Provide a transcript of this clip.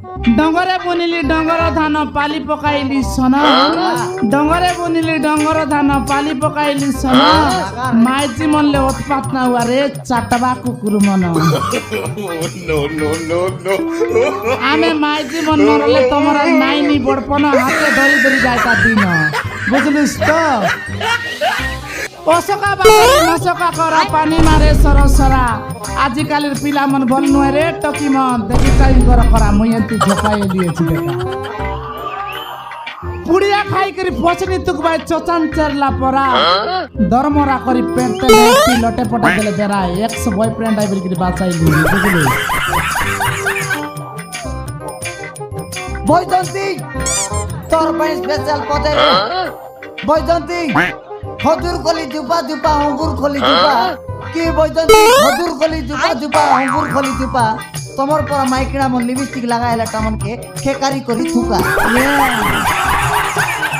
डंगरे बुनिली डंगर धान पाली पकाइली सन डंगरे बुनिली डंगर धान पाली पकाइली सन माइती मनले उत्पात न हुआ रे चाटबा कुकुर मन आमे माइती मन मरले तमरा नाइनी बड़पन हाते धरी धरी जायता दिन बुझलिस तो ओसका बाबा नसका कर पानी मारे सरसरा आजिकाली पिला मन भल नुहे रे टकी मन देखि काई कर करा मुयंती झोकाए लिएछि बेटा पुड़िया खाई करी पछनी तुकबाय चचान चरला परा दरमरा करी पेटते नेटी लटे पटा देले बेरा एक्स बॉयफ्रेंड आइबरी करी बाचाई लि बुझली বৈজন্তী তোর ପାଇଁ স্পেশাল পদে বৈজন্তী খজুর কলি জুপা জুপা অঙ্গুর খলি জুপা কি বৈজন্তী খজুর কলি জুপা জুপা অঙ্গুর খলি জুপা তোমার পর মাইকিনা মন লিপস্টিক লাগাইলা টামনকে খেকারি করি থুকা